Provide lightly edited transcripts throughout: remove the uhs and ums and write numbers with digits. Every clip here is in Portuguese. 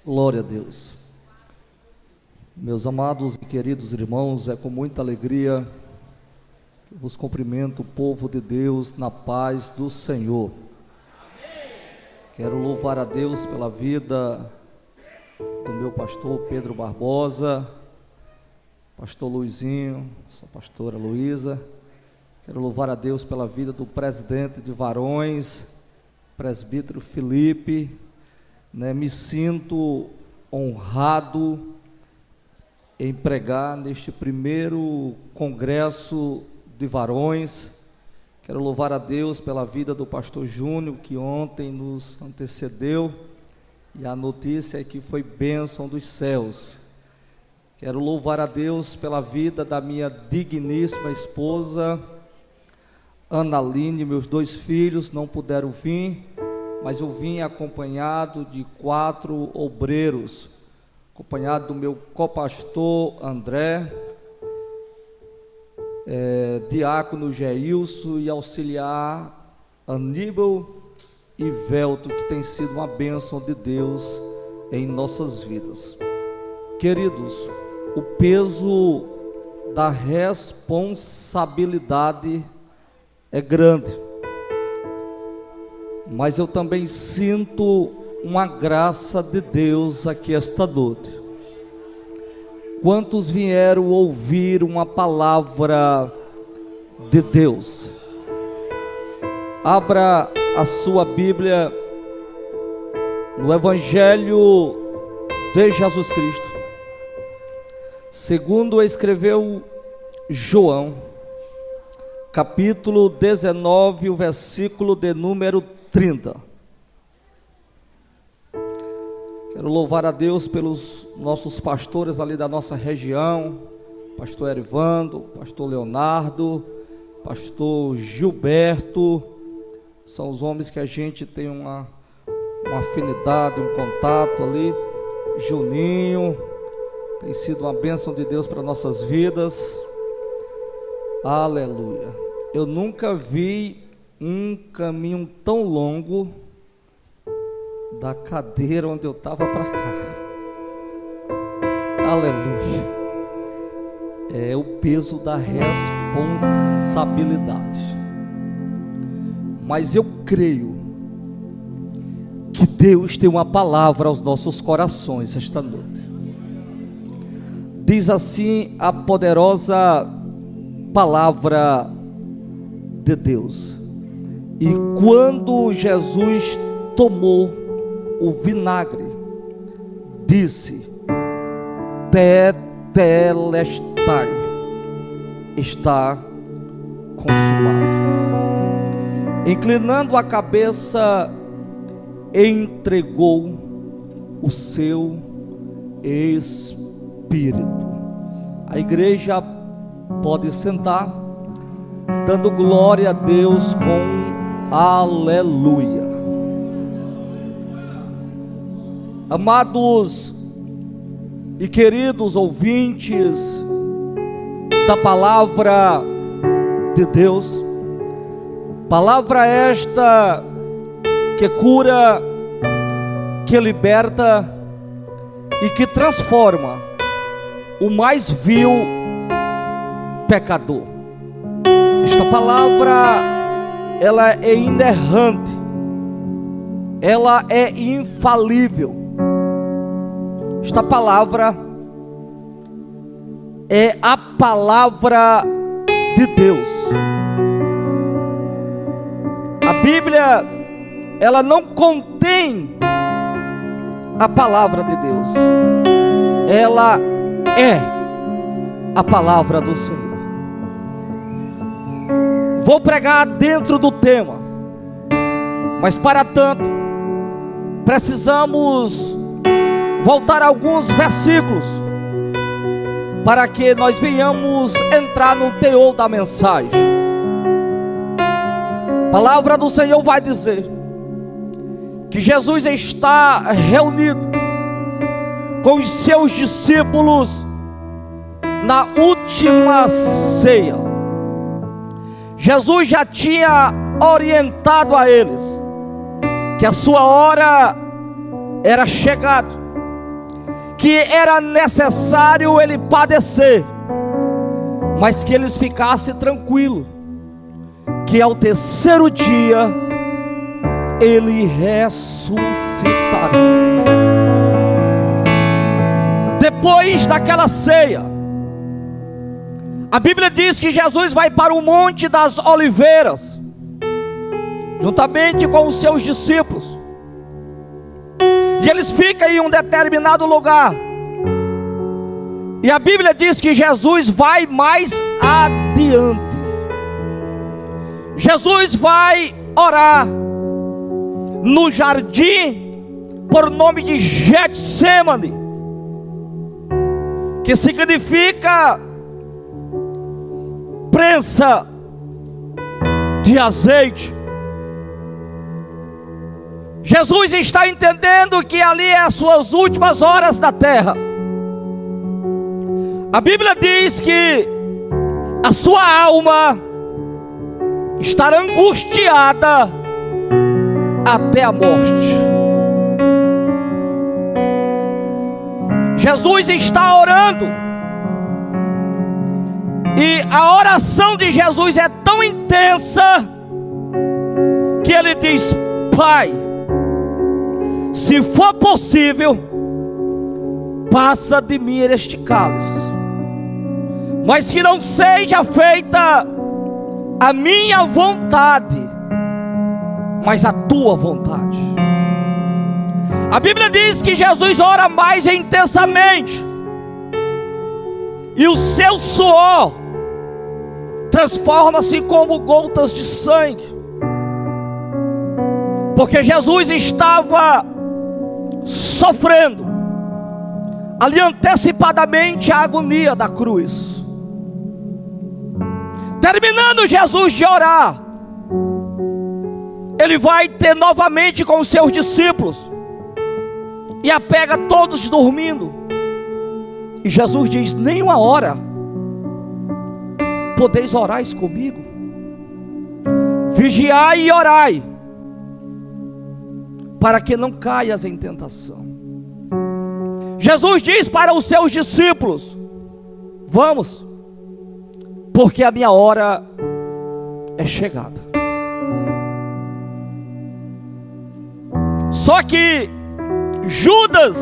Glória a Deus. Meus amados e queridos irmãos, é com muita alegria que vos cumprimento, o povo de Deus, na paz do Senhor. Quero louvar a Deus pela vida do meu pastor Pedro Barbosa, pastor Luizinho, sua pastora Luísa. Quero louvar a Deus pela vida do presidente de Varões, presbítero Felipe. Me sinto honrado em pregar neste primeiro congresso de Varões. Quero louvar a Deus pela vida do pastor Júnior, que ontem nos antecedeu, e a notícia é que foi bênção dos céus. Quero louvar a Deus pela vida da minha digníssima esposa Ana Aline. Meus 2 filhos não puderam vir, mas eu vim acompanhado de 4 obreiros, acompanhado do meu copastor André, diácono Geilson e auxiliar Aníbal e Velto, que tem sido uma bênção de Deus em nossas vidas. Queridos, o peso da responsabilidade é grande, mas eu também sinto uma graça de Deus aqui esta noite. Quantos vieram ouvir uma palavra de Deus? Abra a sua Bíblia no Evangelho de Jesus Cristo, segundo escreveu João, capítulo 19, o versículo de número 30. Quero louvar a Deus pelos nossos pastores ali da nossa região, pastor Erivando, pastor Leonardo, pastor Gilberto. São os homens que a gente tem uma afinidade, um contato ali. Juninho, tem sido uma bênção de Deus para nossas vidas. Aleluia. Eu nunca vi um caminho tão longo da cadeira onde eu estava para cá. Aleluia. É o peso da responsabilidade. Mas eu creio que Deus tem uma palavra aos nossos corações esta noite. Diz assim a poderosa palavra de Deus: e quando Jesus tomou o vinagre, disse: tetelestai, está consumado. Inclinando a cabeça, entregou o seu espírito. A igreja pode sentar, dando glória a Deus com aleluia. Amados e queridos ouvintes da palavra de Deus, palavra esta que cura, que liberta e que transforma o mais vil pecador. Esta palavra, ela é inerrante, ela é infalível. Esta palavra é a palavra de Deus. A Bíblia, ela não contém a palavra de Deus, ela é a palavra do Senhor. Vou pregar dentro do tema, mas para tanto precisamos voltar a alguns versículos para que nós venhamos entrar no teor da mensagem. A palavra do Senhor vai dizer que Jesus está reunido com os seus discípulos na última ceia. Jesus já tinha orientado a eles que a sua hora era chegada, que era necessário ele padecer, mas que eles ficassem tranquilos, que ao terceiro dia ele ressuscitaria. Depois daquela ceia, a Bíblia diz que Jesus vai para o Monte das Oliveiras, juntamente com os seus discípulos, e eles ficam em um determinado lugar, e a Bíblia diz que Jesus vai mais adiante. Jesus vai orar no jardim por nome de Getsêmani, que significa prensa de azeite. Jesus está entendendo que ali é as suas últimas horas da terra. A Bíblia diz que a sua alma estará angustiada até a morte. Jesus está orando, e a oração de Jesus é tão intensa que ele diz: Pai, se for possível, passa de mim este cálice, mas que não seja feita a minha vontade, mas a tua vontade. A Bíblia diz que Jesus ora mais intensamente, e o seu suor transforma-se como gotas de sangue, porque Jesus estava sofrendo ali antecipadamente a agonia da cruz. Terminando Jesus de orar, ele vai ter novamente com os seus discípulos, e a pega todos dormindo, e Jesus diz: nem uma hora podeis orar comigo? Vigiai e orai, para que não caias em tentação. Jesus diz para os seus discípulos: vamos, porque a minha hora é chegada. Só que Judas,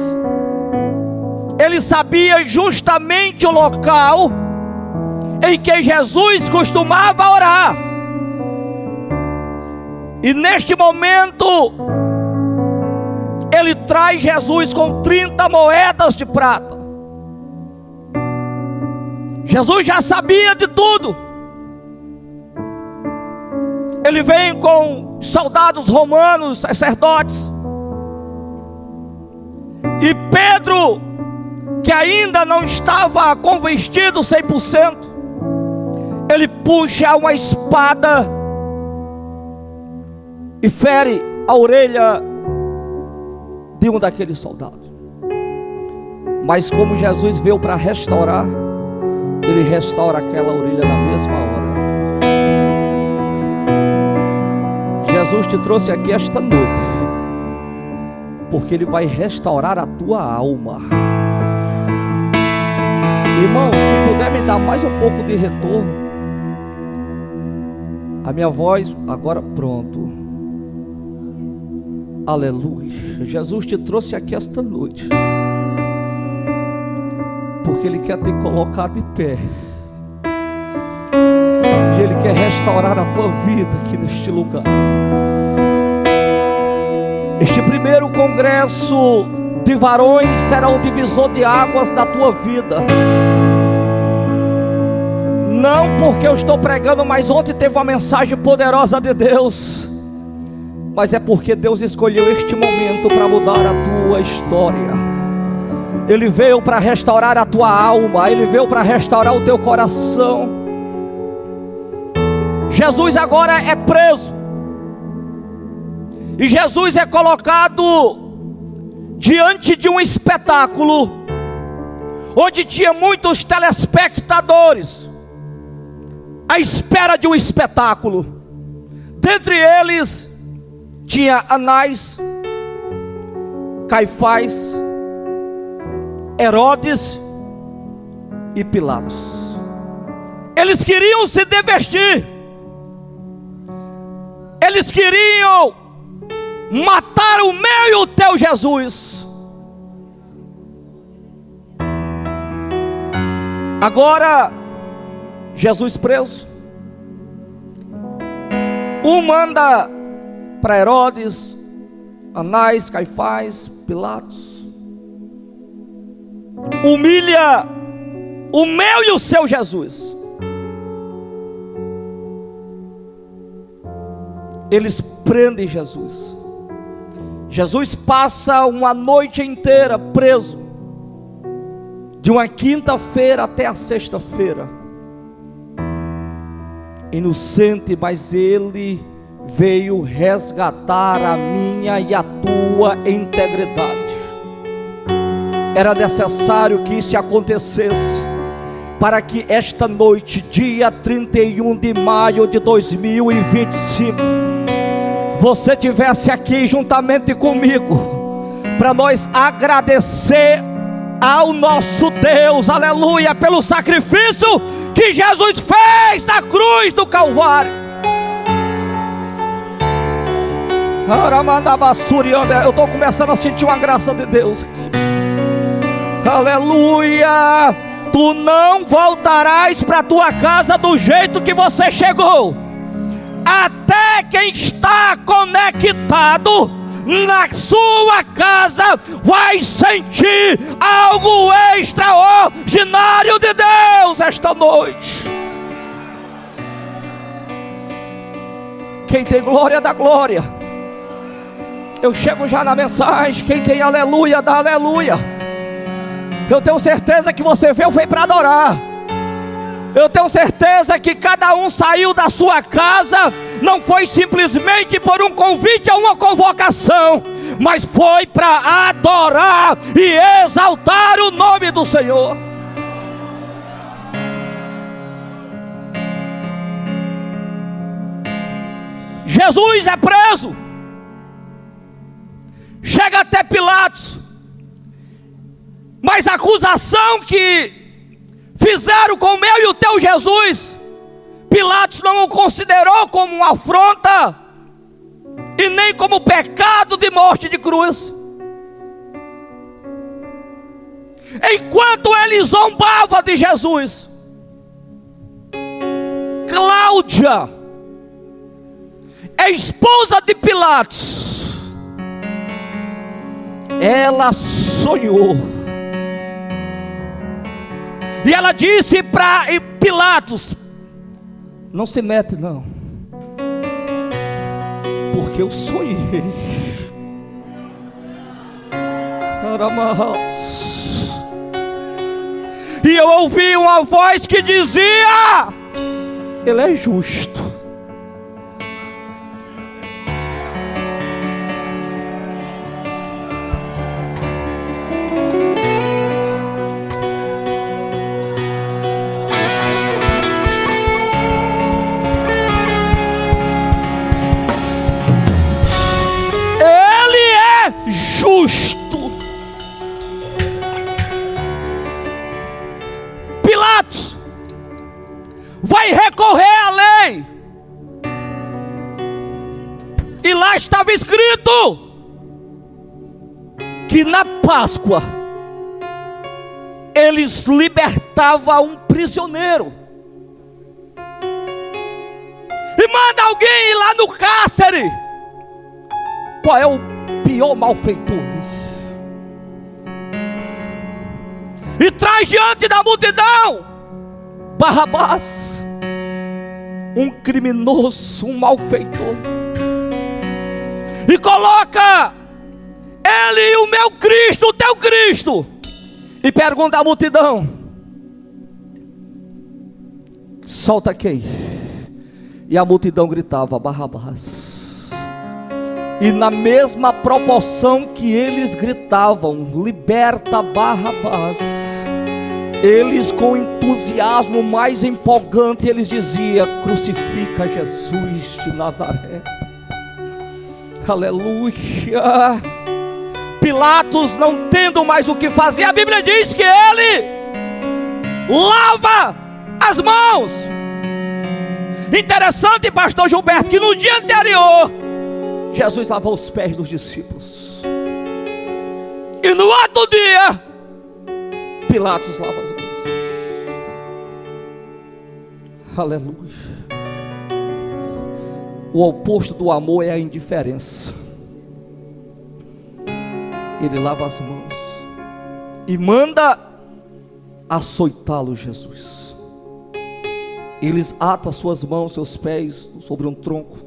ele sabia justamente o local em que Jesus costumava orar, e neste momento ele traz Jesus com 30 moedas de prata. Jesus já sabia de tudo. Ele vem com soldados romanos, sacerdotes, e Pedro, que ainda não estava convertido 100%, ele puxa uma espada e fere a orelha de um daqueles soldados. Mas como Jesus veio para restaurar, ele restaura aquela orelha na mesma hora. Jesus te trouxe aqui esta noite, porque ele vai restaurar a tua alma. Irmão, se puder me dar mais um pouco de retorno, a minha voz agora, pronto. Aleluia. Jesus te trouxe aqui esta noite, porque ele quer te colocar de pé, e ele quer restaurar a tua vida aqui neste lugar. Este primeiro congresso de varões será um divisor de águas na tua vida. Não porque eu estou pregando, mas ontem teve uma mensagem poderosa de Deus, mas é porque Deus escolheu este momento para mudar a tua história. Ele veio para restaurar a tua alma, ele veio para restaurar o teu coração. Jesus agora é preso, e Jesus é colocado diante de um espetáculo, onde tinha muitos telespectadores à espera de um espetáculo. Dentre eles tinha Anás, Caifás Herodes e Pilatos. Eles queriam se desvestir. Eles queriam matar o meu e o teu Jesus. Agora, Jesus preso. Um manda para Herodes, Anás, Caifás, Pilatos. Humilha o meu e o seu Jesus. Eles prendem Jesus. Jesus passa uma noite inteira preso, de uma quinta-feira até a sexta-feira, inocente, mas ele veio resgatar a minha e a tua integridade. Era necessário que isso acontecesse, para que esta noite, dia 31 de maio de 2025, você estivesse aqui juntamente comigo, para nós agradecer ao nosso Deus, aleluia, pelo sacrifício que Jesus fez na cruz do Calvário. Eu estou começando a sentir uma graça de Deus, aleluia. Tu não voltarás para a tua casa do jeito que você chegou. Até quem está conectado na sua casa vai sentir algo extraordinário de Deus esta noite. Quem tem glória, dá glória. Eu chego já na mensagem. Quem tem aleluia, dá aleluia. Eu tenho certeza que você veio foi para adorar. Eu tenho certeza que cada um saiu da sua casa, não foi simplesmente por um convite ou uma convocação, mas foi para adorar e exaltar o nome do Senhor. Jesus é preso, chega até Pilatos, mas a acusação que fizeram com o meu e o teu Jesus, Pilatos não o considerou como uma afronta e nem como pecado de morte de cruz. Enquanto ele zombava de Jesus, Cláudia, a esposa de Pilatos, ela sonhou. E ela disse para Pilatos: não se mete não, porque eu sonhei. E eu ouvi uma voz que dizia: ele é justo. Justo. Pilatos vai recorrer à lei, e lá estava escrito que na Páscoa eles libertavam um prisioneiro. E manda alguém ir lá no cárcere. Qual é o pior malfeitor? E traz diante da multidão Barrabás, um criminoso, um malfeitor, e coloca ele e o meu Cristo, o teu Cristo, e pergunta à multidão: solta quem? E a multidão gritava: Barrabás. E na mesma proporção que eles gritavam: liberta Barrabás, eles com entusiasmo mais empolgante, eles diziam: crucifica Jesus de Nazaré. Aleluia. Pilatos, não tendo mais o que fazer, a Bíblia diz que ele lava as mãos. Interessante, pastor Gilberto, que no dia anterior Jesus lavou os pés dos discípulos, e no outro dia Pilatos lava as mãos. Aleluia. O oposto do amor é a indiferença. Ele lava as mãos e manda açoitá-lo, Jesus. Eles atam suas mãos, seus pés sobre um tronco,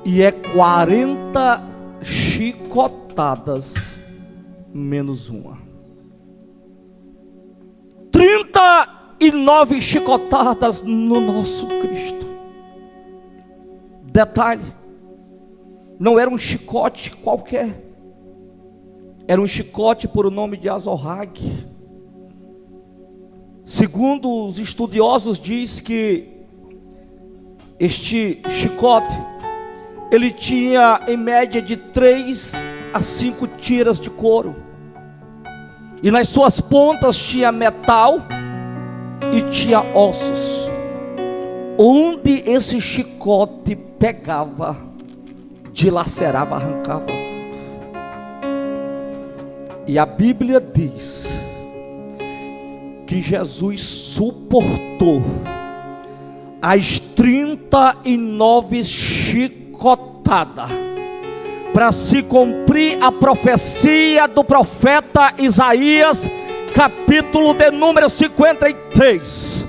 e é 40 chicotadas menos uma. 39 chicotadas no nosso Cristo. Detalhe: não era um chicote qualquer, era um chicote por o nome de Azorrague. Segundo os estudiosos, diz que este chicote, ele tinha em média de 3 a 5 tiras de couro, e nas suas pontas tinha metal e tinha ossos. Onde esse chicote pegava, dilacerava, arrancava tudo. E a Bíblia diz que Jesus suportou as 39 chicotadas para se cumprir a profecia do profeta Isaías, capítulo de número 53.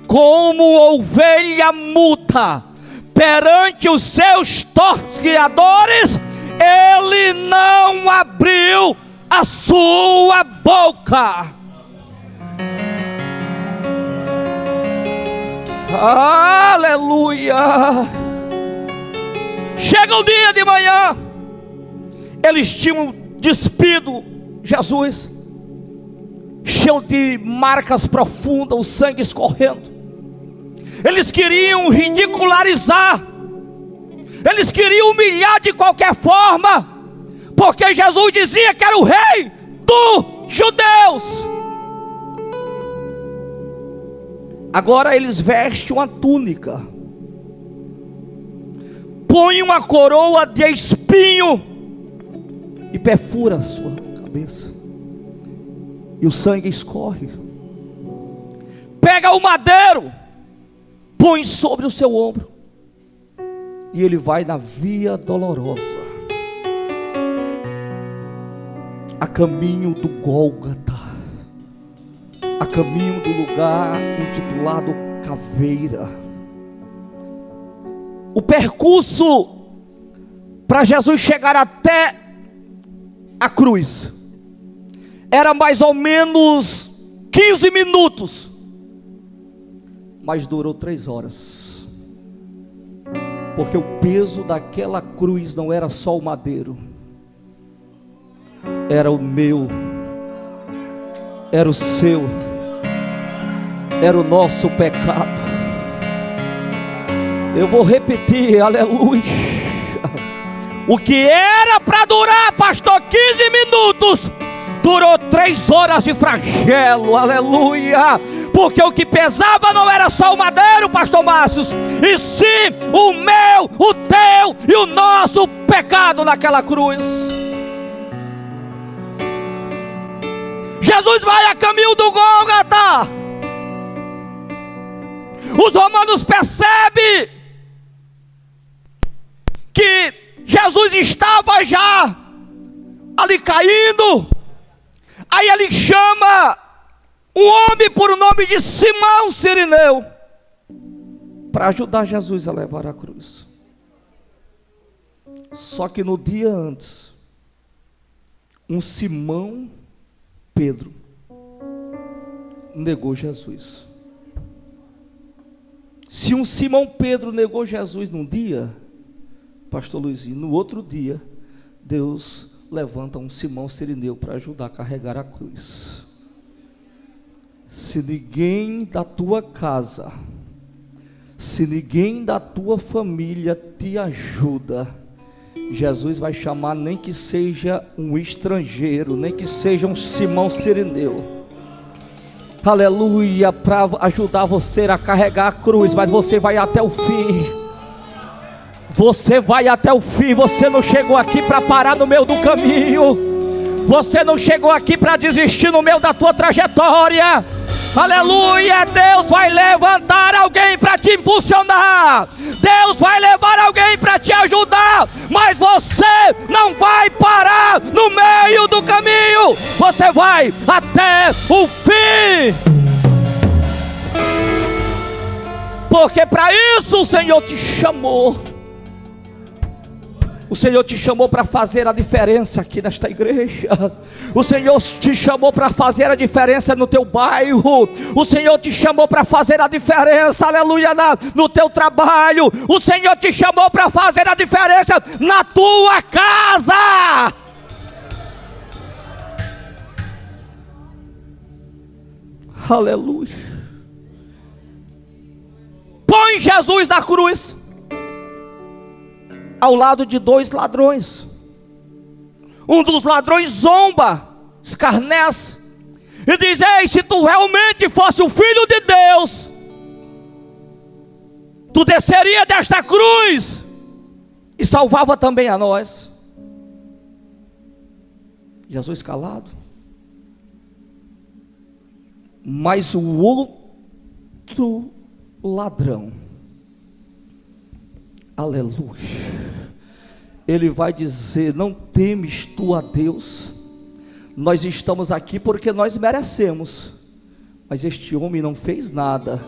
Como ovelha muda perante os seus tosquiadores, ele não abriu a sua boca. Aleluia. Chega o dia de manhã, eles tinham despido Jesus, cheio de marcas profundas, o sangue escorrendo. Eles queriam ridicularizar, eles queriam humilhar de qualquer forma, porque Jesus dizia que era o rei dos judeus. Agora eles vestem uma túnica, põem uma coroa de espinho e perfura a sua cabeça, e o sangue escorre. Pega o madeiro, põe sobre o seu ombro, e ele vai na via dolorosa, a caminho do Gólgota, a caminho do lugar intitulado Caveira. O percurso para Jesus chegar até a cruz era mais ou menos 15 minutos, mas durou 3 horas, porque o peso daquela cruz não era só o madeiro, era o meu, era o seu, era o nosso pecado. Eu vou repetir, aleluia. O que era para durar, pastor, 15 minutos, durou 3 horas de flagelo, aleluia. Porque o que pesava não era só o madeiro, pastor Márcio, e sim o meu, o teu e o nosso pecado naquela cruz. Jesus vai a caminho do Gólgota. Os romanos percebem que Jesus estava já ali caindo. Aí ele chama um homem por nome de Simão Cirineu para ajudar Jesus a levar a cruz. Só que no dia antes, um Simão Pedro negou Jesus. Se um Simão Pedro negou Jesus num dia, pastor Luizinho, no outro dia Deus levanta um Simão Cirineu para ajudar a carregar a cruz. Se ninguém da tua casa, se ninguém da tua família te ajuda, Jesus vai chamar nem que seja um estrangeiro, nem que seja um Simão Cirineu, aleluia, para ajudar você a carregar a cruz. Mas você vai até o fim. Você vai até o fim. Você não chegou aqui para parar no meio do caminho. Você não chegou aqui para desistir no meio da tua trajetória. Aleluia. Deus vai levantar alguém para te impulsionar. Deus vai levar alguém para te ajudar. Mas você não vai parar no meio do caminho. Você vai até o fim. Porque para isso o Senhor te chamou. O Senhor te chamou para fazer a diferença aqui nesta igreja. O Senhor te chamou para fazer a diferença no teu bairro. O Senhor te chamou para fazer a diferença, aleluia, no teu trabalho. O Senhor te chamou para fazer a diferença na tua casa. Aleluia. Põe Jesus na cruz ao lado de dois ladrões. Um dos ladrões zomba, escarnece e diz: ei, se tu realmente fosse o Filho de Deus, tu desceria desta cruz e salvava também a nós. Jesus calado. Mas o outro ladrão, aleluia, ele vai dizer: não temes tu a Deus? Nós estamos aqui porque nós merecemos, mas este homem não fez nada.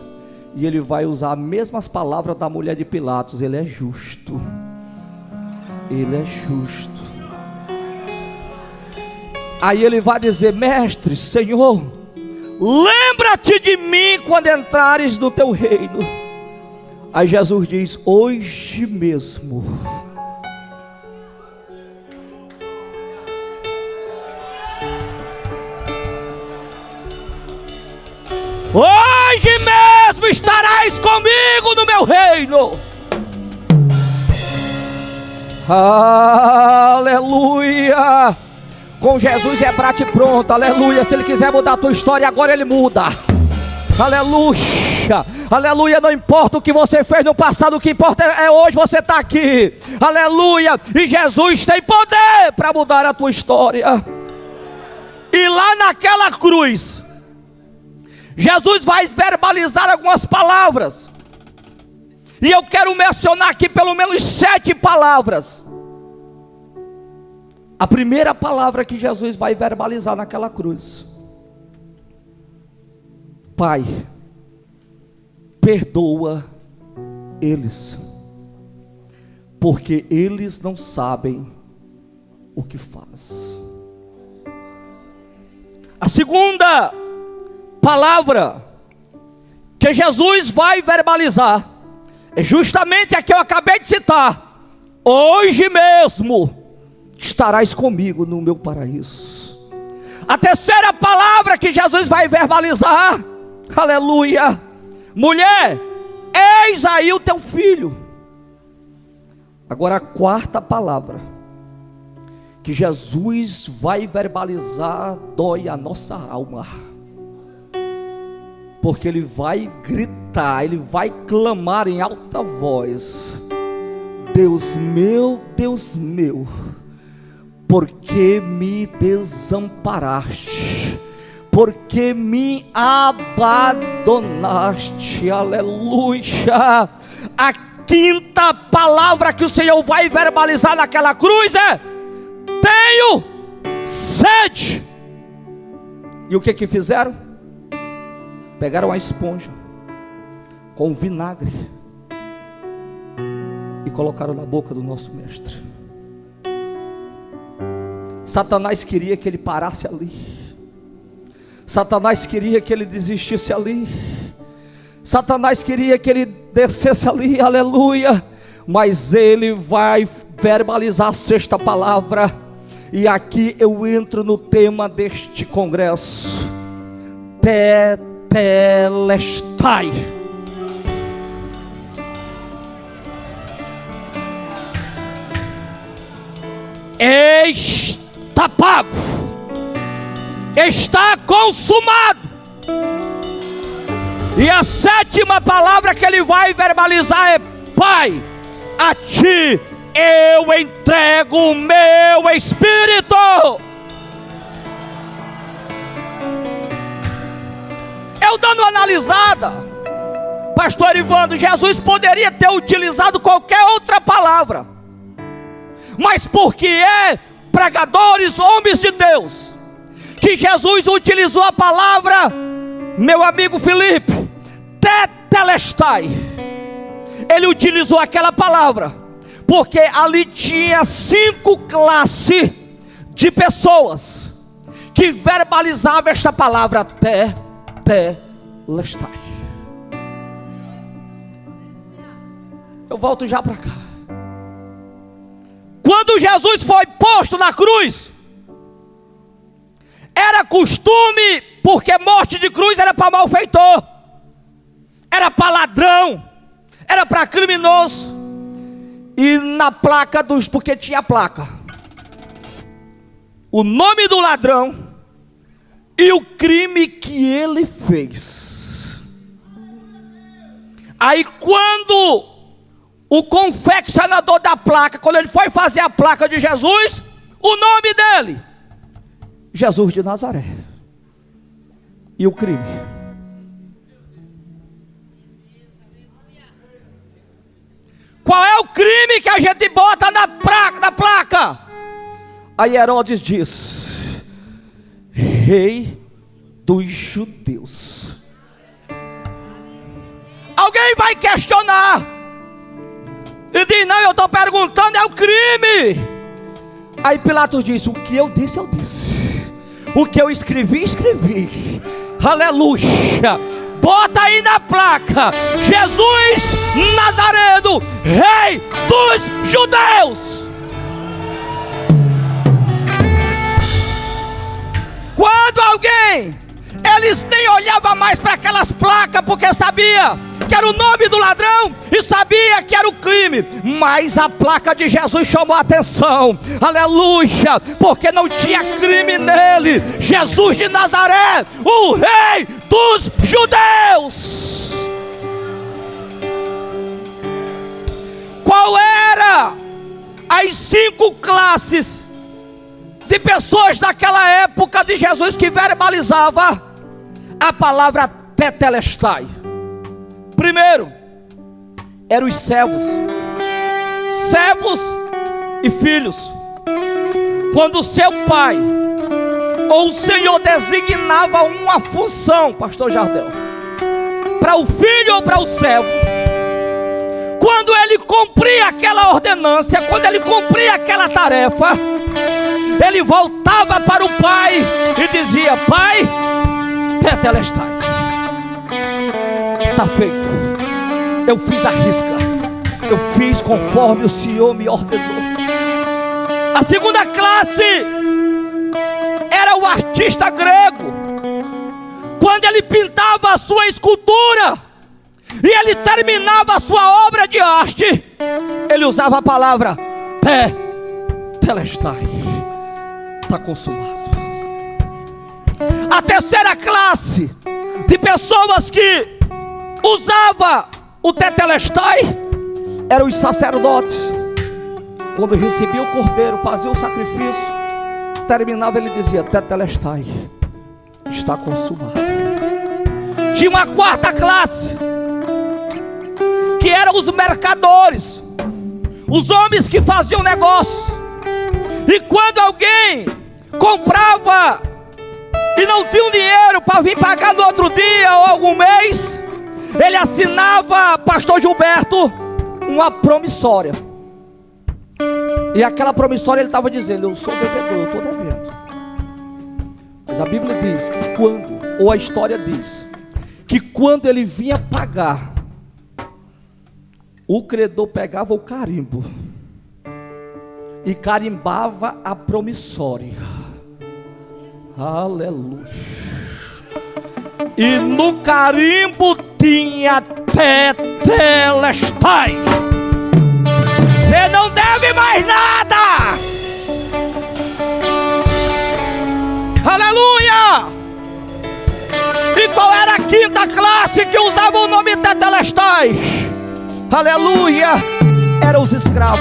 E ele vai usar as mesmas palavras da mulher de Pilatos: ele é justo, ele é justo. Aí ele vai dizer: mestre, Senhor, lembra-te de mim quando entrares no teu reino. Aí Jesus diz: hoje mesmo estarás comigo no meu reino. Aleluia. Com Jesus é bate pronto, aleluia. Se ele quiser mudar a tua história, agora ele muda. Aleluia, aleluia. Não importa o que você fez no passado, o que importa é hoje você está aqui, aleluia. E Jesus tem poder para mudar a tua história. E lá naquela cruz, Jesus vai verbalizar algumas palavras, e eu quero mencionar aqui pelo menos 7 palavras. A primeira palavra que Jesus vai verbalizar naquela cruz: Pai, perdoa eles, porque eles não sabem o que faz. A segunda palavra que Jesus vai verbalizar é justamente a que eu acabei de citar: hoje mesmo estarás comigo no meu paraíso. A terceira palavra que Jesus vai verbalizar, aleluia: mulher, eis aí o teu filho. Agora a quarta palavra que Jesus vai verbalizar dói a nossa alma, porque ele vai gritar, ele vai clamar em alta voz: Deus meu, por que me desamparaste? Por que me abandonaste? Aleluia. A quinta palavra que o Senhor vai verbalizar naquela cruz é: tenho sede. E o que fizeram? Pegaram a esponja com vinagre e colocaram na boca do nosso mestre. Satanás queria que ele parasse ali. Satanás queria que ele desistisse ali. Satanás queria que ele descesse ali, aleluia. Mas ele vai verbalizar a sexta palavra. E aqui eu entro no tema deste congresso: Tetelestai. está pago, está consumado. E a sétima palavra que ele vai verbalizar é: Pai, a ti eu entrego o meu espírito. Eu dando uma analisada, pastor Ivandro, Jesus poderia ter utilizado qualquer outra palavra, mas porque pregadores, homens de Deus, que Jesus utilizou a palavra, meu amigo Felipe, tetelestai. Ele utilizou aquela palavra porque ali tinha 5 classes de pessoas que verbalizavam esta palavra tetelestai. Eu volto já para cá. Quando Jesus foi posto na cruz, era costume, porque morte de cruz era para malfeitor, era para ladrão, era para criminoso. E na placa porque tinha placa, o nome do ladrão e o crime que ele fez. Aí quando o confeccionador da placa, quando ele foi fazer a placa de Jesus, o nome dele, Jesus de Nazaré. E o crime? Qual é o crime que a gente bota na placa? Aí Herodes diz: Rei dos Judeus. Alguém vai questionar e diz: não, eu estou perguntando, é o crime. Aí Pilatos diz: o que eu disse, eu disse. O que eu escrevi, escrevi. Aleluia. Bota aí na placa: Jesus Nazareno, Rei dos Judeus. Quando alguém, eles nem olhavam mais para aquelas placas, porque sabia que era o nome do ladrão e sabia que era o crime, mas a placa de Jesus chamou a atenção, aleluia, porque não tinha crime nele. Jesus de Nazaré, o Rei dos Judeus. Qual era as 5 classes de pessoas daquela época de Jesus que verbalizava a palavra tetelestai? Primeiro, eram os servos e filhos. Quando o seu pai ou o Senhor designava uma função, pastor Jardel, para o filho ou para o servo, quando ele cumpria aquela ordenância, quando ele cumpria aquela tarefa, ele voltava para o pai e dizia: Pai, tetelestai, está feito, eu fiz a risca, eu fiz conforme o Senhor me ordenou. A segunda classe era o artista grego. Quando ele pintava a sua escultura e ele terminava a sua obra de arte, ele usava a palavra tetelestai, está consumado. A terceira classe de pessoas que usava o tetelestai eram os sacerdotes. Quando recebia o cordeiro, fazia o sacrifício, terminava, ele dizia: tetelestai, está consumado. Tinha uma quarta classe, que eram os mercadores, os homens que faziam negócio. E quando alguém comprava e não tinha um dinheiro para vir pagar no outro dia ou algum mês, ele assinava, pastor Gilberto, uma promissória. E aquela promissória ele estava dizendo: eu sou devedor, eu estou devendo. Mas a Bíblia diz que quando, ou a história diz, que quando ele vinha pagar, o credor pegava o carimbo e carimbava a promissória. Aleluia. E no carimbo tinha tetelestai. Você não deve mais nada. nome Tetelestai, aleluia, eram os escravos.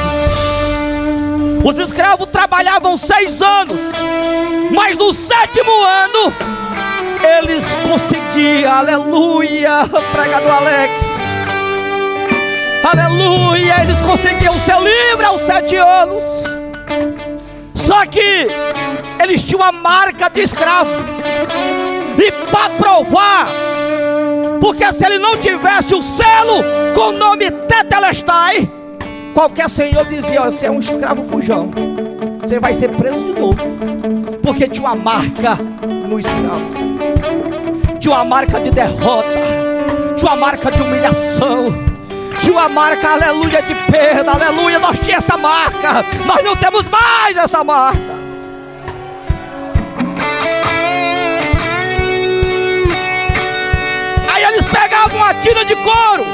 Os escravos trabalhavam 6 anos, mas no 7º ano eles conseguiam, aleluia, pregador Alex, aleluia, eles conseguiam ser livres aos 7 anos. Só que eles tinham a marca de escravo, e para provar, porque se ele não tivesse o selo com o nome Tetelestai, qualquer senhor dizia: você é um escravo fujão, você vai ser preso de novo, porque tinha uma marca no escravo, tinha uma marca de derrota, tinha uma marca de humilhação, tinha uma marca, aleluia, de perda, aleluia. Nós tínhamos essa marca, nós não temos mais essa marca. Aí eles pegavam uma tira de couro,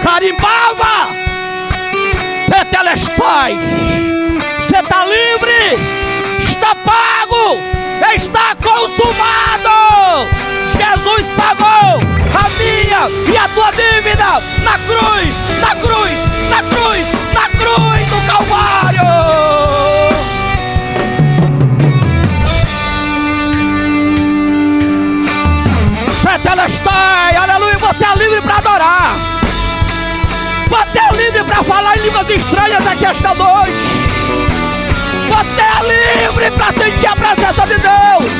carimbava: Tetelestai, você está livre, está pago, está consumado. Jesus pagou a minha e a tua dívida na cruz, na cruz, na cruz, na cruz do Calvário. Tetelestai, aleluia. Você é livre para adorar, você é livre para falar em línguas estranhas aqui esta noite, você é livre para sentir a presença de Deus,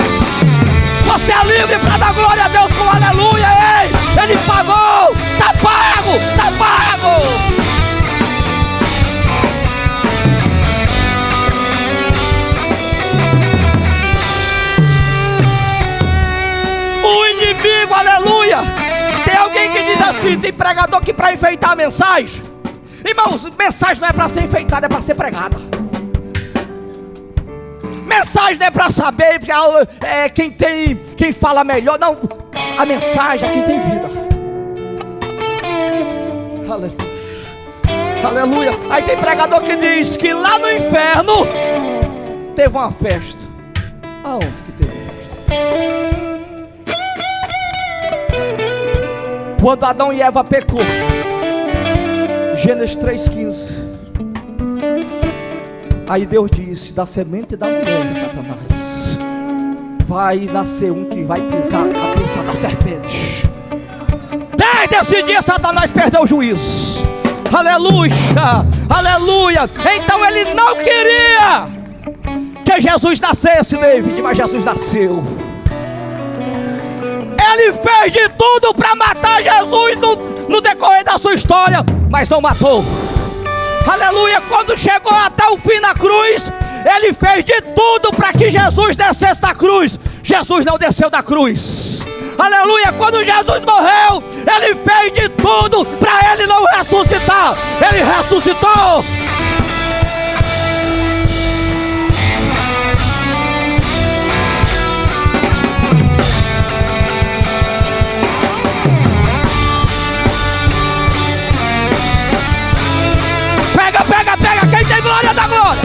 você é livre para dar glória a Deus com aleluia. Ei, Ele pagou, está pago, está pago. O inimigo, aleluia. Tem alguém que diz assim, tem pregador que para enfeitar a mensagem, irmãos, mensagem não é para ser enfeitada, é para ser pregada. Mensagem não é para saber quem fala melhor, não. A mensagem é quem tem vida. Aleluia, aleluia. Aí tem pregador que diz que lá no inferno teve uma festa. Aonde que teve festa? Quando Adão e Eva pecou, Gênesis 3,15. Aí Deus disse: da semente da mulher, Satanás, vai nascer um que vai pisar a cabeça da serpente. Desde esse dia Satanás perdeu o juízo. Aleluia, aleluia. Então ele não queria que Jesus nascesse, David, mas Jesus nasceu. Ele fez de tudo para matar Jesus no decorrer da sua história, mas não matou. Aleluia. Quando chegou até o fim na cruz, ele fez de tudo para que Jesus descesse da cruz. Jesus não desceu da cruz. Aleluia. Quando Jesus morreu, ele fez de tudo para ele não ressuscitar. Ele ressuscitou. Pega, quem tem glória dá glória,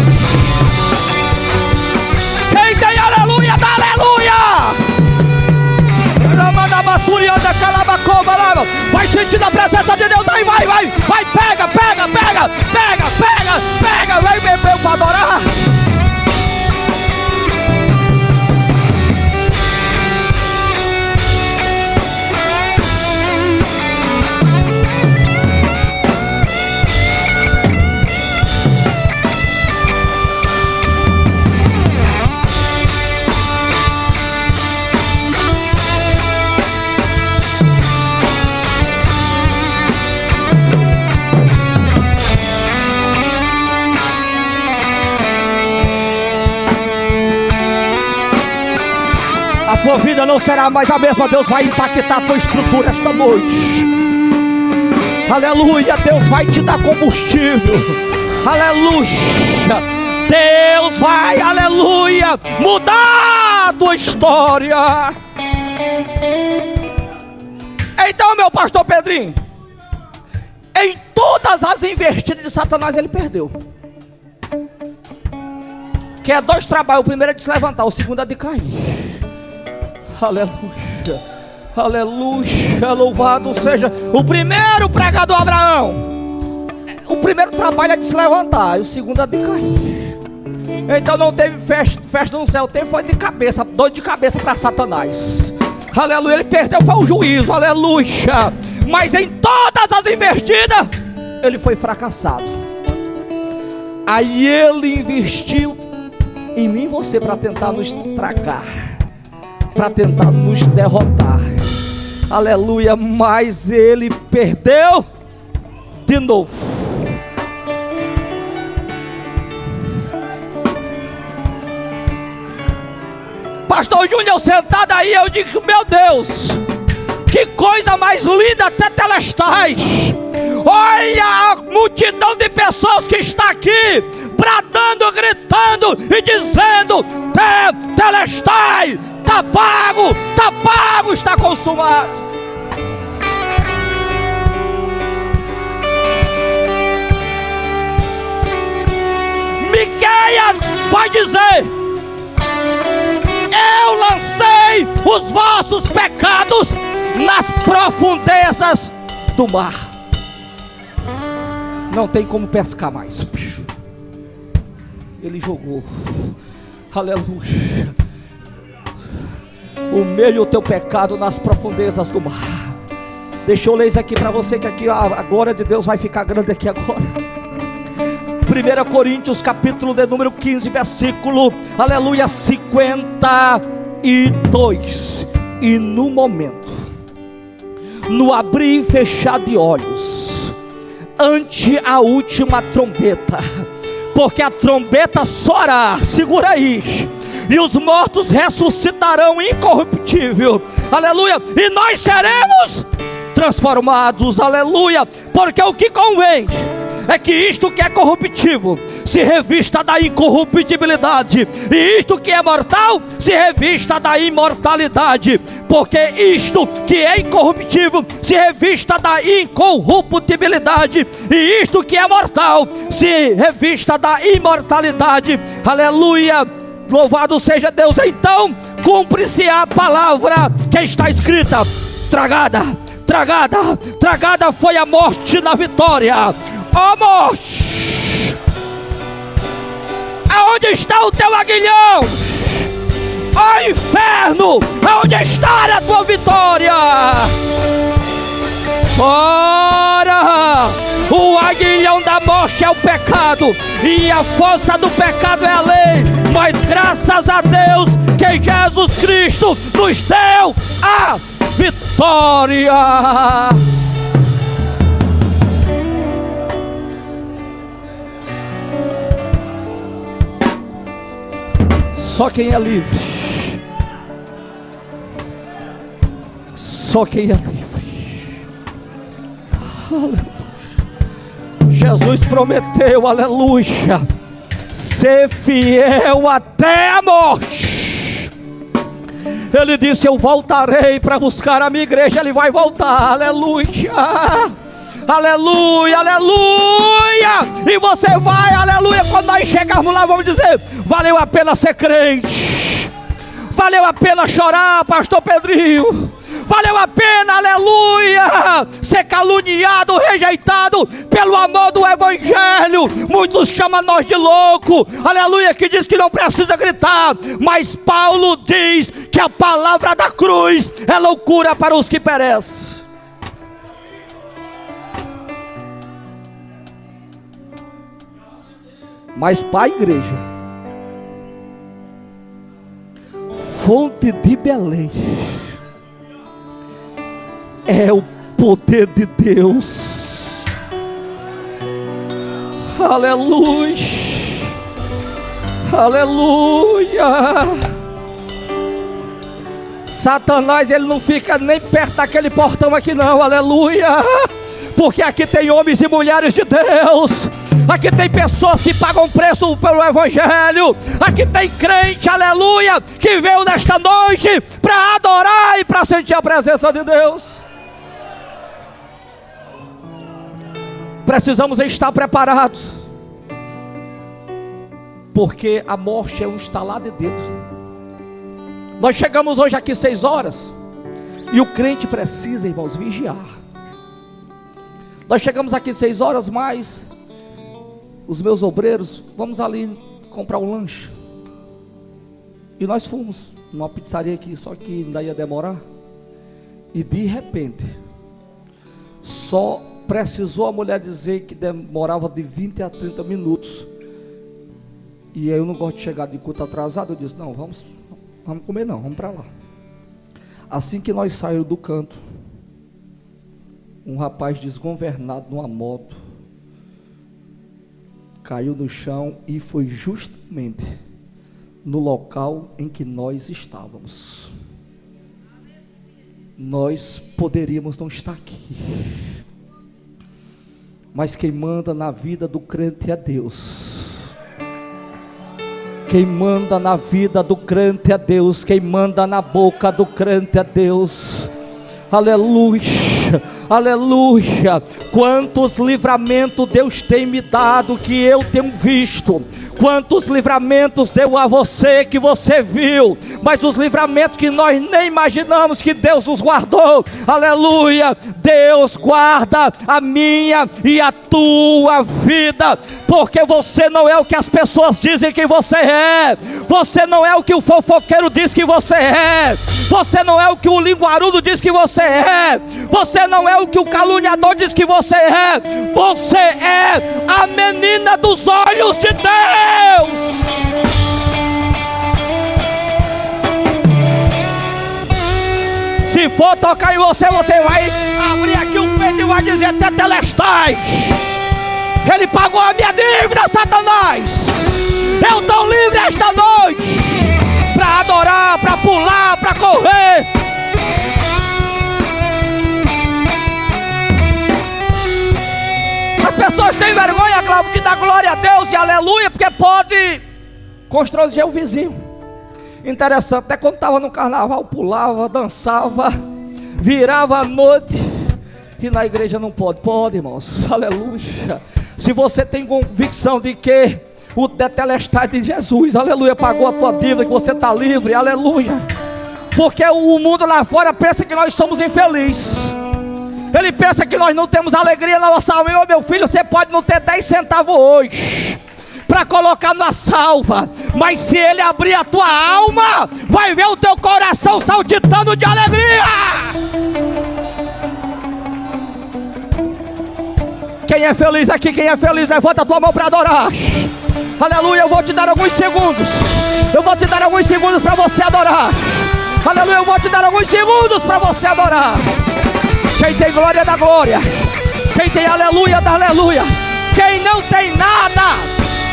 quem tem aleluia dá aleluia. Vai sentindo a presença de Deus aí, vai, pega, vem beber para adorar. A tua vida não será mais a mesma. Deus vai impactar a tua estrutura esta noite. Aleluia. Deus vai te dar combustível. Aleluia. Deus vai, aleluia, mudar a tua história. Então, meu pastor Pedrinho, em todas as investidas de Satanás ele perdeu. Que é 2 trabalhos. O primeiro é de se levantar, o segundo é de cair. Aleluia. Aleluia, louvado seja o primeiro pregador Abraão. O primeiro trabalho é de se levantar, e o segundo é de cair. Então não teve festa no céu, teve foi de cabeça, dor de cabeça para Satanás. Aleluia, ele perdeu foi o juízo, aleluia. Mas em todas as investidas, ele foi fracassado. Aí ele investiu em mim e você para tentar nos tragar, para tentar nos derrotar. Aleluia, mas ele perdeu de novo. Pastor Júnior sentado aí, eu digo, meu Deus, que coisa mais linda, tetelestais. Olha a multidão de pessoas que está aqui, bradando, gritando e dizendo, tetelestai, está pago, está consumado. Miqueias vai dizer, eu lancei os vossos pecados nas profundezas do mar. Não tem como pescar mais. Ele jogou. Aleluia. O meu e o teu pecado nas profundezas do mar. Deixa eu ler isso aqui para você, que aqui a glória de Deus vai ficar grande aqui agora. 1 Coríntios capítulo de número 15, versículo, aleluia, 52. E no momento, no abrir e fechar de olhos, ante a última trombeta, porque a trombeta soará, segura aí, e os mortos ressuscitarão incorruptível, aleluia, e nós seremos transformados, aleluia, porque o que convém é que isto que é corruptível se revista da incorruptibilidade, e isto que é mortal se revista da imortalidade, porque isto que é incorruptível se revista da incorruptibilidade, e isto que é mortal se revista da imortalidade. Aleluia, louvado seja Deus. Então cumpre-se a palavra que está escrita: tragada foi a morte na vitória. Ó morte, aonde está o teu aguilhão? Ó inferno, aonde está a tua vitória? Ora, o aguilhão da morte é o pecado, e a força do pecado é a lei. Mas graças a Deus que Jesus Cristo nos deu a vitória. Só quem é livre, só quem é livre, aleluia. Jesus prometeu, aleluia, ser fiel até a morte. Ele disse: eu voltarei para buscar a minha igreja. Ele vai voltar, aleluia, aleluia, aleluia. E você vai, aleluia. Quando nós chegarmos lá, vamos dizer: valeu a pena ser crente, valeu a pena chorar, pastor Pedrinho, valeu a pena, aleluia, ser caluniado, rejeitado pelo amor do evangelho. Muitos chamam nós de louco, aleluia, que diz que não precisa gritar, mas Paulo diz que a palavra da cruz é loucura para os que perecem. Mas para a igreja, fonte de Belém, é o poder de Deus. Aleluia, aleluia. Satanás, ele não fica nem perto daquele portão aqui não, aleluia, porque aqui tem homens e mulheres de Deus. Aqui tem pessoas que pagam preço pelo evangelho. Aqui tem crente, aleluia, que veio nesta noite para adorar e para sentir a presença de Deus. Precisamos estar preparados, porque a morte é um estalar de dedo. Nós chegamos hoje aqui 6 horas, E o crente precisa, irmãos, vigiar. Nós chegamos aqui 6 horas, mais os meus obreiros, vamos ali comprar um lanche. E nós fomos numa pizzaria aqui, só que ainda ia demorar. E de repente, só precisou a mulher dizer que demorava de 20 a 30 minutos. E aí eu não gosto de chegar de culto atrasado. Eu disse, não, vamos comer não, vamos para lá. Assim que nós saímos do canto, um rapaz desgovernado numa moto caiu no chão e foi justamente no local em que nós estávamos. Nós poderíamos não estar aqui, mas quem manda na vida do crente é Deus. Quem manda na vida do crente é Deus. Quem manda na boca do crente é Deus. Aleluia, aleluia. Quantos livramentos Deus tem me dado, que eu tenho visto. Quantos livramentos deu a você, que você viu. Mas os livramentos que nós nem imaginamos, que Deus nos guardou. Aleluia. Deus guarda a minha e a tua vida, porque você não é o que as pessoas dizem que você é. Você não é o que o fofoqueiro diz que você é. Você não é o que o linguarudo diz que você é. Você não é o que o caluniador diz que você é. Você é a menina dos olhos de Deus. Se for tocar em você, você vai abrir aqui o peito e vai dizer Tetelestai. Ele pagou a minha dívida, Satanás. Eu estou livre esta noite para adorar, para pular, para correr. As pessoas têm vergonha, Cláudio, de dar glória a Deus e aleluia, porque pode constranger o vizinho. Interessante, até quando estava no carnaval, pulava, dançava, virava a noite. E na igreja não pode. Pode, irmãos, aleluia. Se você tem convicção de que o Tetelestai de Jesus, aleluia, pagou a tua dívida, que você está livre, aleluia. Porque o mundo lá fora pensa que nós somos infelizes. Ele pensa que nós não temos alegria na nossa alma. Meu filho, você pode não ter 10 centavos hoje para colocar na salva, mas se ele abrir a tua alma, vai ver o teu coração saltitando de alegria. Quem é feliz aqui, quem é feliz, levanta a tua mão para adorar. Aleluia, eu vou te dar alguns segundos. Eu vou te dar alguns segundos para você adorar. Aleluia, eu vou te dar alguns segundos para você adorar. Quem tem glória da glória, quem tem aleluia da aleluia. Quem não tem nada,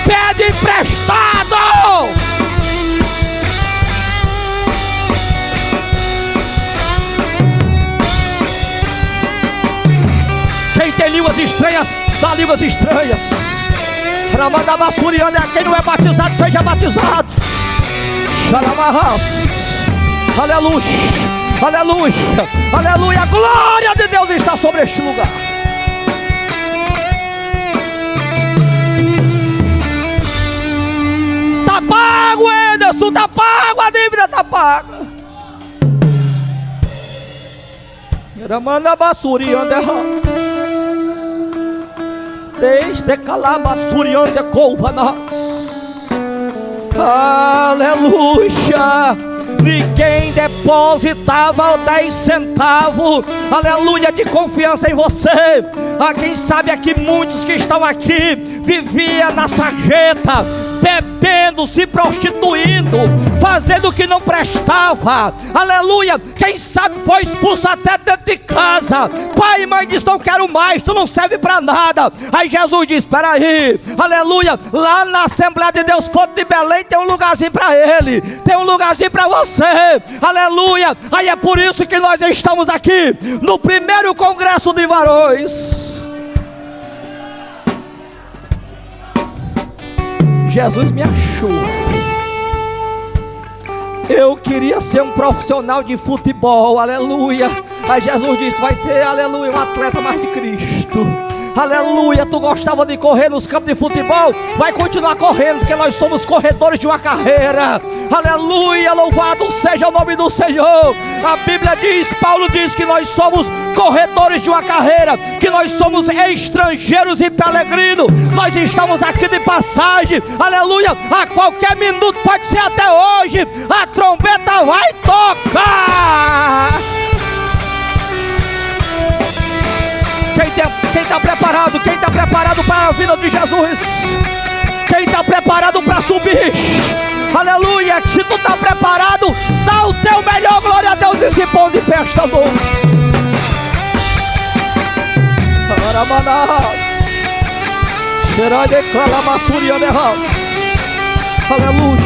pede emprestado. Quem tem línguas estranhas, dá línguas estranhas. Quem não é batizado, seja batizado. Aleluia, aleluia, aleluia. A glória de Deus está sobre este lugar. Tá pago, Anderson, tá pago, a dívida tá paga. Desde calabassuriande couvanas. Aleluia. Ninguém depositava 10 centavos, aleluia, de confiança em você. Quem sabe aqui, muitos que estão aqui viviam na sarjeta, bebendo, se prostituindo, fazendo o que não prestava, aleluia. Quem sabe foi expulso até dentro de casa. Pai e mãe diz, não quero mais, tu não serve para nada. Aí Jesus diz, espera aí, aleluia, lá na Assembleia de Deus Fonte de Belém tem um lugarzinho para ele, tem um lugarzinho para você, aleluia. Aí é por isso que nós estamos aqui no primeiro congresso de varões. Jesus me achou. Eu queria ser um profissional de futebol, aleluia. Aí Jesus disse, vai ser, aleluia, um atleta mais de Cristo. Aleluia, tu gostava de correr nos campos de futebol, vai continuar correndo, porque nós somos corredores de uma carreira. Aleluia, louvado seja o nome do Senhor. A Bíblia diz, Paulo diz que nós somos corredores de uma carreira, que nós somos estrangeiros e peregrinos. Nós estamos aqui de passagem. Aleluia, a qualquer minuto, pode ser até hoje, a trombeta vai tocar. Quem está preparado? Quem está preparado para a vida de Jesus? Quem está preparado para subir? Aleluia, se tu está preparado, dá o teu melhor, glória a Deus, e se põe de pé esta noite. Aleluia,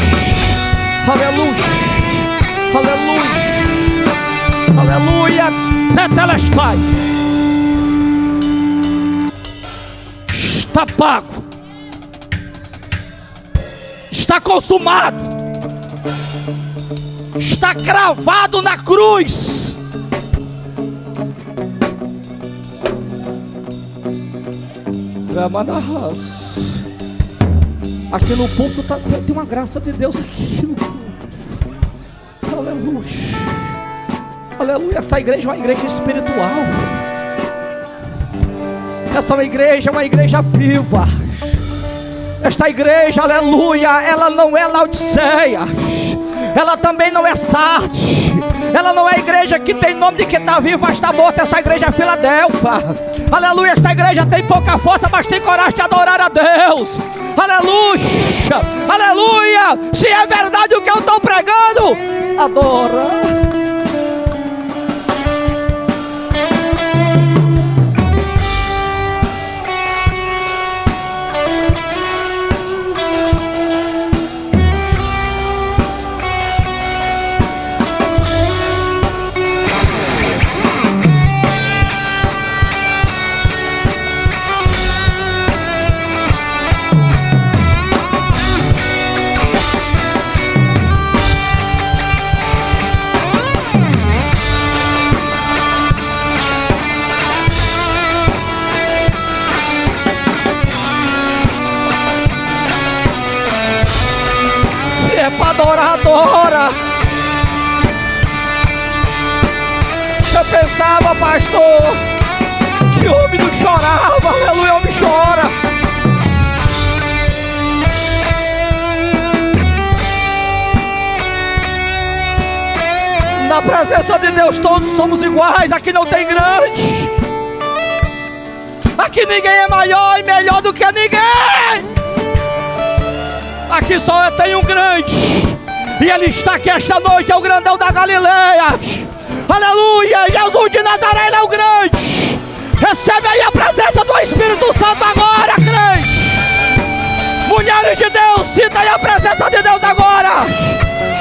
aleluia, aleluia, aleluia, tetelestai. Está pago, está consumado, está cravado na cruz. Aqui no púlpito tem uma graça de Deus aqui no púlpito. Aleluia, aleluia. Essa igreja é uma igreja espiritual. Essa igreja é uma igreja viva. Esta igreja, aleluia, ela não é Laodiceia, ela também não é Sardes, ela não é a igreja que tem nome de que está vivo, mas está morta. Esta igreja é Filadélfia. Aleluia, esta igreja tem pouca força, mas tem coragem de adorar a Deus. Aleluia, aleluia. Se é verdade o que eu estou pregando, adora. Adora. Eu pensava, pastor, que o homem não chorava. Aleluia, o homem chora. Na presença de Deus todos somos iguais. Aqui não tem grande. Aqui ninguém é maior e melhor do que ninguém. Aqui só tem um grande, e ele está aqui esta noite, é o grandão da Galileia. Aleluia, Jesus de Nazaré, ele é o grande. Recebe aí a presença do Espírito Santo agora, crente. Mulheres de Deus, sinta aí a presença de Deus agora.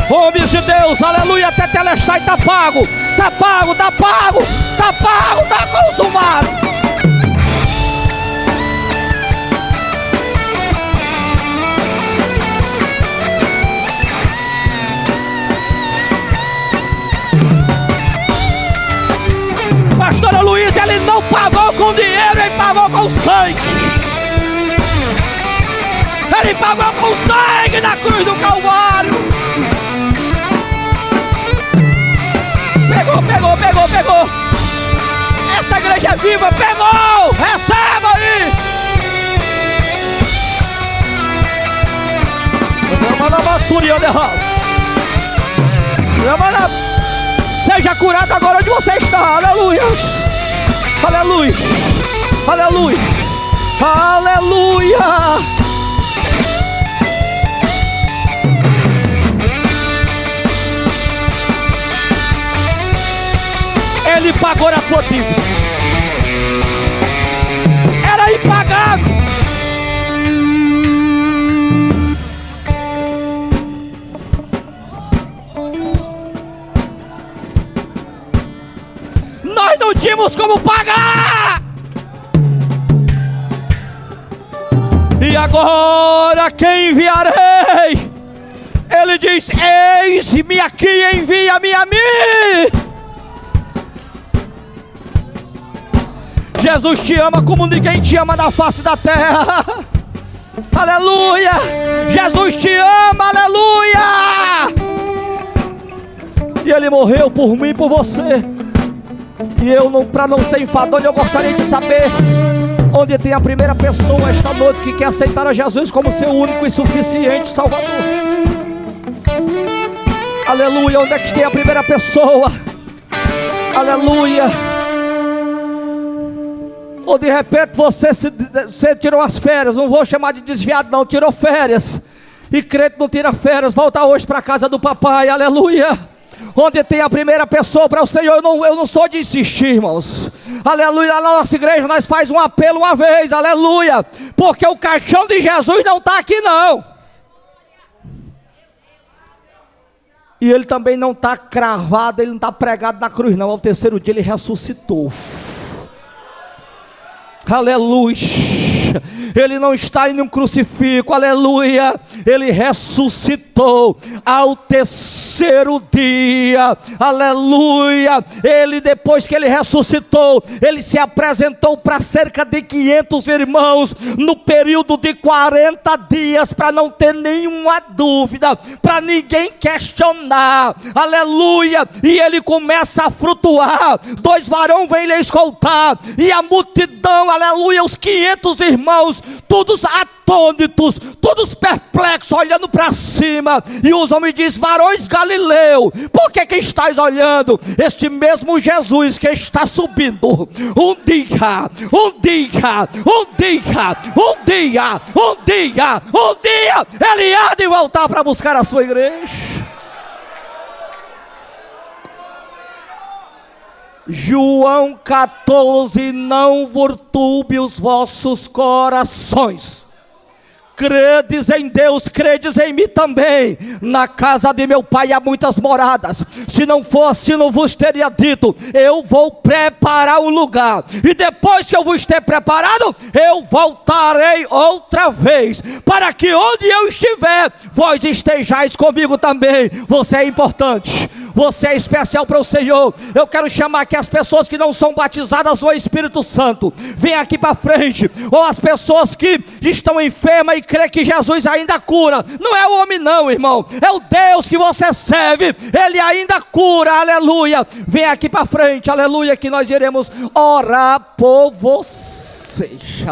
Homens de Deus, aleluia, tetelestai, está pago, está pago, está pago, está pago, está consumado. Pastora Luísa, ele não pagou com dinheiro, ele pagou com sangue. Ele pagou com sangue na cruz do Calvário. Pegou. Esta igreja é viva, pegou. Receba aí. Seja curado agora onde você está. Aleluia. Aleluia. Aleluia. Aleluia. Ele pagou a tua dívida. Era impagável. Nós não tínhamos como pagar. E agora quem enviarei? Ele diz: eis-me aqui, envia-me a mim. Jesus te ama como ninguém te ama na face da terra. Aleluia! Jesus te ama, aleluia! E Ele morreu por mim e por você. E eu, para não ser enfadonho, eu gostaria de saber onde tem a primeira pessoa esta noite que quer aceitar a Jesus como seu único e suficiente Salvador. Aleluia! Onde é que tem a primeira pessoa? Aleluia! Ou de repente você tirou as férias, não vou chamar de desviado não, tirou férias. E crente não tira férias, volta hoje para a casa do papai, aleluia. Onde tem a primeira pessoa para o Senhor, eu não sou de insistir, irmãos. Aleluia, na nossa igreja nós faz um apelo uma vez, aleluia. Porque o caixão de Jesus não está aqui não. E ele também não está cravado, ele não está pregado na cruz não. Ao terceiro dia ele ressuscitou. Aleluia. Ele não está em um crucifixo, aleluia. Ele ressuscitou ao terceiro dia, aleluia. Ele, depois que ele ressuscitou, ele se apresentou para cerca de 500 irmãos, no período de 40 dias, para não ter nenhuma dúvida, para ninguém questionar, aleluia. E ele começa a flutuar, 2 varões vêm lhe escoltar, e a multidão, aleluia, os 500 irmãos, todos atônitos, todos perplexos, olhando para cima. E os homens dizem: varões Galileu, por que estáis olhando? Este mesmo Jesus que está subindo, um dia, ele há de voltar para buscar a sua igreja. João 14, não vos turbe os vossos corações. Credes em Deus, credes em mim também. Na casa de meu pai há muitas moradas. Se não fosse, não vos teria dito: eu vou preparar um lugar, e depois que eu vos ter preparado, eu voltarei outra vez, para que onde eu estiver, vós estejais comigo também. Você é importante, você é especial para o Senhor. Eu quero chamar aqui as pessoas que não são batizadas no Espírito Santo, vem aqui para frente. Ou as pessoas que estão enfermas e crê que Jesus ainda cura. Não é o homem não, irmão, é o Deus que você serve, Ele ainda cura, aleluia. Vem aqui para frente, aleluia, que nós iremos orar por vocês.